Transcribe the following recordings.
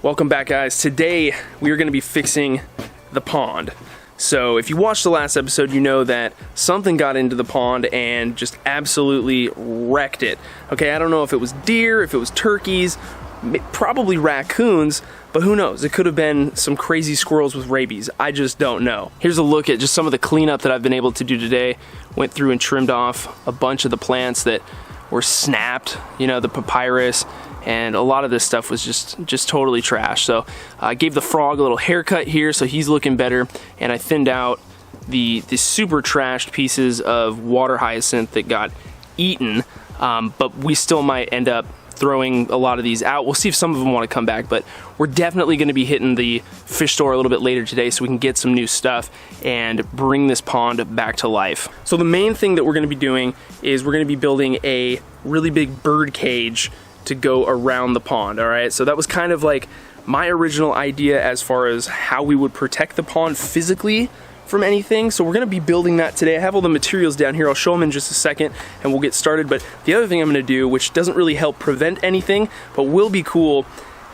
Welcome back, guys. Today we are going to be fixing the pond. So if you watched the last episode, you know that something got into the pond and just absolutely wrecked it. Okay, I don't know if it was deer, if it was turkeys, probably raccoons, but who knows? It could have been some crazy squirrels with rabies. I just don't know. Here's a look at just some of the cleanup that I've been able to do today. Went through and trimmed off a bunch of the plants that were snapped, you know, the papyrus, and a lot of this stuff was just totally trash. So I gave the frog a little haircut here, so he's looking better, and I thinned out the super trashed pieces of water hyacinth that got eaten, but we still might end up throwing a lot of these out. We'll see if some of them want to come back, but we're definitely going to be hitting the fish store a little bit later today so we can get some new stuff and bring this pond back to life. So the main thing that we're going to be doing is we're going to be building a really big bird cage to go around the pond. All right, so that was kind of like my original idea as far as how we would protect the pond physically from anything. So we're going to be building that today. I have all the materials down here. I'll show them in just a second and we'll get started. But the other thing I'm going to do, which doesn't really help prevent anything but will be cool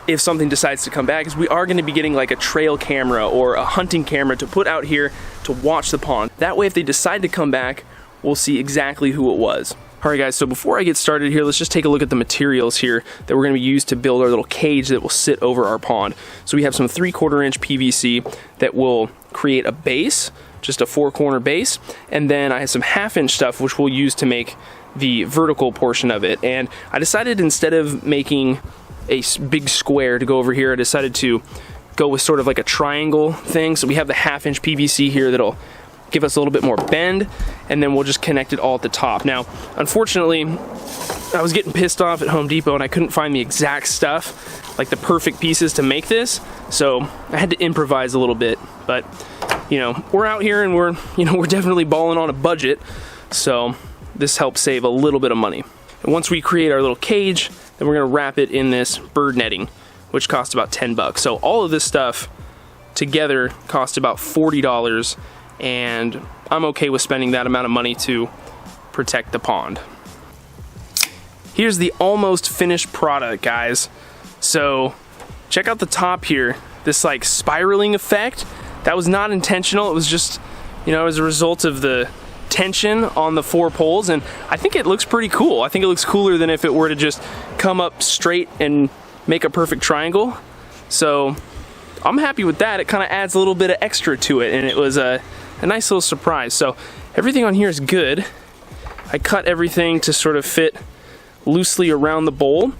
if something decides to come back, is we are going to be getting like a trail camera or a hunting camera to put out here to watch the pond. That way if they decide to come back, we'll see exactly who it was. Alright guys, so before I get started here, let's just take a look at the materials here that we're going to use to build our little cage that will sit over our pond. So we have some 3/4 inch PVC that will create a base, just a 4-corner base, and then I have some 1/2 inch stuff which we'll use to make the vertical portion of it. And I decided instead of making a big square to go over here, I decided to go with sort of like a triangle thing. So we have the 1/2 inch PVC here that'll give us a little bit more bend, and then we'll just connect it all at the top. Now, unfortunately, I was getting pissed off at Home Depot and I couldn't find the exact stuff, like the perfect pieces to make this, so I had to improvise a little bit. But, you know, we're out here and we're definitely balling on a budget, so this helps save a little bit of money. And once we create our little cage, then we're gonna wrap it in this bird netting, which costs about 10 bucks. So all of this stuff together cost about $40, and I'm okay with spending that amount of money to protect the pond. Here's the almost finished product, guys. So check out the top here, this like spiraling effect. That was not intentional. It was just, you know, as a result of the tension on the 4 poles, and I think it looks pretty cool. I think it looks cooler than if it were to just come up straight and make a perfect triangle. So I'm happy with that. It kind of adds a little bit of extra to it, and it was a nice little surprise. So everything on here is good. I cut everything to sort of fit loosely around the bowl,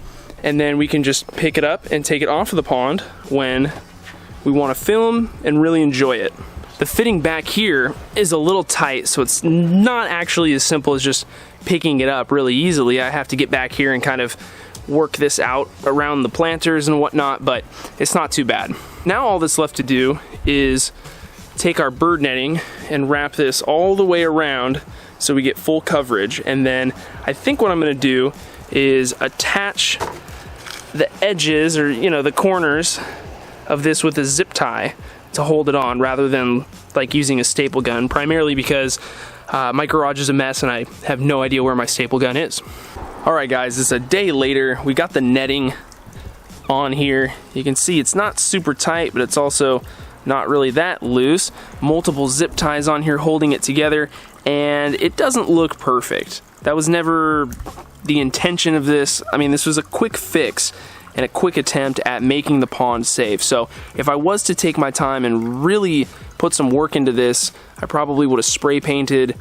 and then we can just pick it up and take it off of the pond when we want to film and really enjoy it. The fitting back here is a little tight, so it's not actually as simple as just picking it up really easily. I have to get back here and kind of work this out around the planters and whatnot, but it's not too bad. Now all that's left to do is take our bird netting and wrap this all the way around so we get full coverage. And then I think what I'm going to do is attach the edges, or you know, the corners of this with a zip tie to hold it on rather than like using a staple gun, primarily because my garage is a mess and I have no idea where my staple gun is. Alright guys, it's a day later. We got the netting on here. You can see it's not super tight, but it's also not really that loose. Multiple zip ties on here holding it together, and it doesn't look perfect. That was never the intention of this. I mean, this was a quick fix and a quick attempt at making the pond safe. So if I was to take my time and really put some work into this, I probably would have spray painted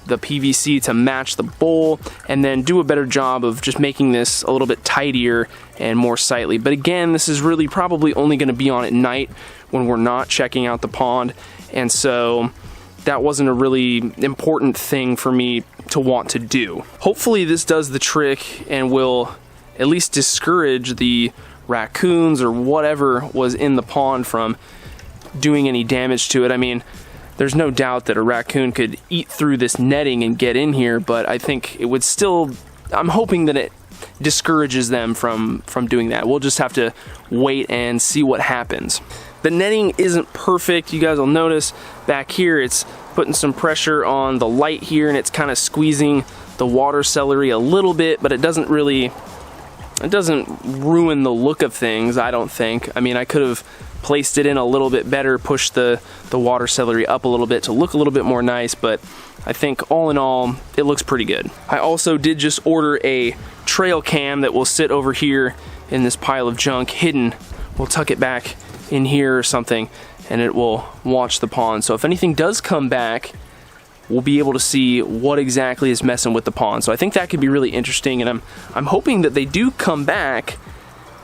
the PVC to match the bowl and then do a better job of just making this a little bit tidier and more sightly. But again, this is really probably only going to be on at night when we're not checking out the pond, and so that wasn't a really important thing for me to want to do. Hopefully this does the trick and will at least discourage the raccoons or whatever was in the pond from doing any damage to it. I mean, there's no doubt that a raccoon could eat through this netting and get in here, but I think it would still, I'm hoping that it discourages them from doing that. We'll just have to wait and see what happens. The netting isn't perfect. You guys will notice back here it's putting some pressure on the light here, and it's kind of squeezing the water celery a little bit, but it doesn't really It doesn't ruin the look of things, I don't think. I mean, I could have placed it in a little bit better, pushed the water celery up a little bit to look a little bit more nice, but I think all in all, it looks pretty good. I also did just order a trail cam that will sit over here in this pile of junk hidden. We'll tuck it back in here or something, and it will watch the pond. So if anything does come back, we'll be able to see what exactly is messing with the pond. So I think that could be really interesting, and I'm hoping that they do come back,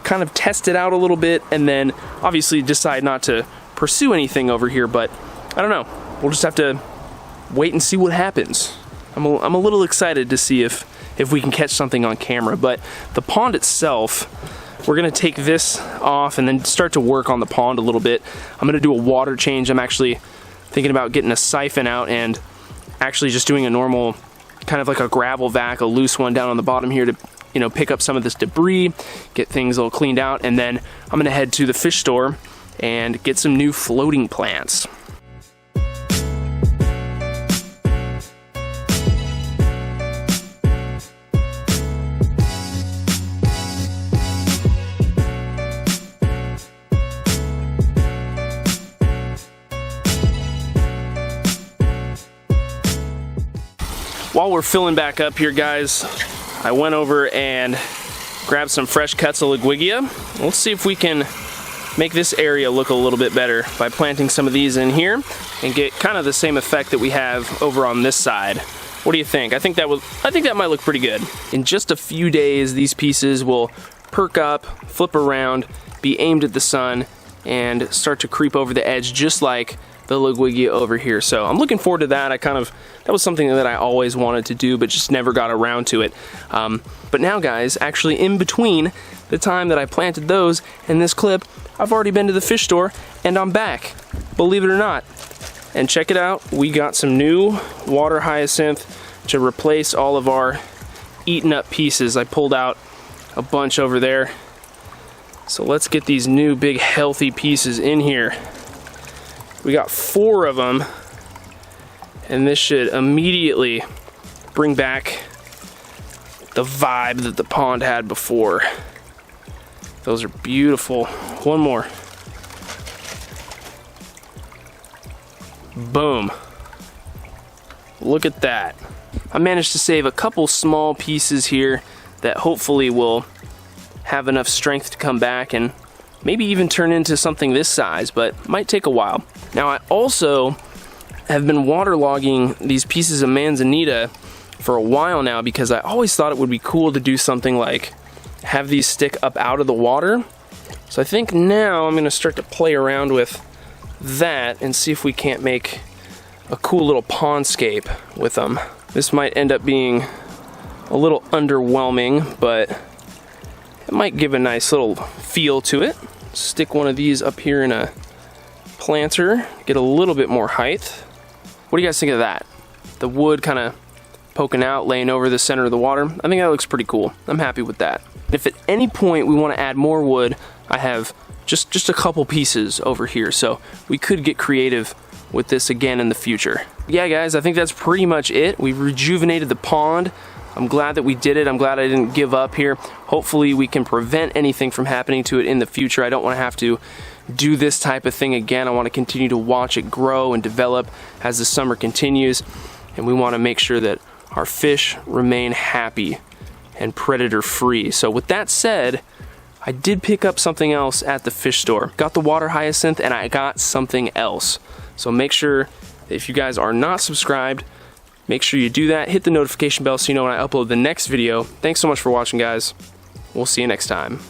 kind of test it out a little bit, and then obviously decide not to pursue anything over here. But I don't know, we'll just have to wait and see what happens. I'm a little excited to see if we can catch something on camera. But the pond itself, we're gonna take this off and then start to work on the pond a little bit. I'm gonna do a water change. I'm actually thinking about getting a siphon out and actually just doing a normal, kind of like a gravel vac, a loose one down on the bottom here to, you know, pick up some of this debris, get things all cleaned out, and then I'm gonna head to the fish store and get some new floating plants. While we're filling back up here, guys, I went over and grabbed some fresh cuts of Liguigia. Let's see if we can make this area look a little bit better by planting some of these in here and get kind of the same effect that we have over on this side. What do you think? I think that might look pretty good. In just a few days, these pieces will perk up, flip around, be aimed at the sun, and start to creep over the edge just like the Liguigia over here. So I'm looking forward to that. That was something that I always wanted to do, but just never got around to it. But now, guys, actually in between the time that I planted those and this clip, I've already been to the fish store and I'm back, believe it or not. And check it out, we got some new water hyacinth to replace all of our eaten up pieces. I pulled out a bunch over there. So let's get these new big healthy pieces in here. We got 4 of them, and this should immediately bring back the vibe that the pond had before. Those are beautiful. One more. Boom. Look at that. I managed to save a couple small pieces here that hopefully will have enough strength to come back and maybe even turn into something this size, but might take a while. Now, I also have been waterlogging these pieces of manzanita for a while now because I always thought it would be cool to do something like have these stick up out of the water. So I think now I'm going to start to play around with that and see if we can't make a cool little pondscape with them. This might end up being a little underwhelming, but it might give a nice little feel to it. Stick one of these up here in a planter, get a little bit more height. What do you guys think of that? The wood kind of poking out, laying over the center of the water. I think that looks pretty cool. I'm happy with that. If at any point we want to add more wood, I have just a couple pieces over here, so we could get creative with this again in the future. Yeah, guys, I think that's pretty much it. We've rejuvenated the pond. I'm glad that we did it. I'm glad I didn't give up here. Hopefully we can prevent anything from happening to it in the future. I don't want to have to do this type of thing again. I want to continue to watch it grow and develop as the summer continues, and we want to make sure that our fish remain happy and predator free. So with that said, I did pick up something else at the fish store. Got the water hyacinth and I got something else. So make sure that if you guys are not subscribed, make sure you do that. Hit the notification bell so you know when I upload the next video. Thanks so much for watching, guys. We'll see you next time.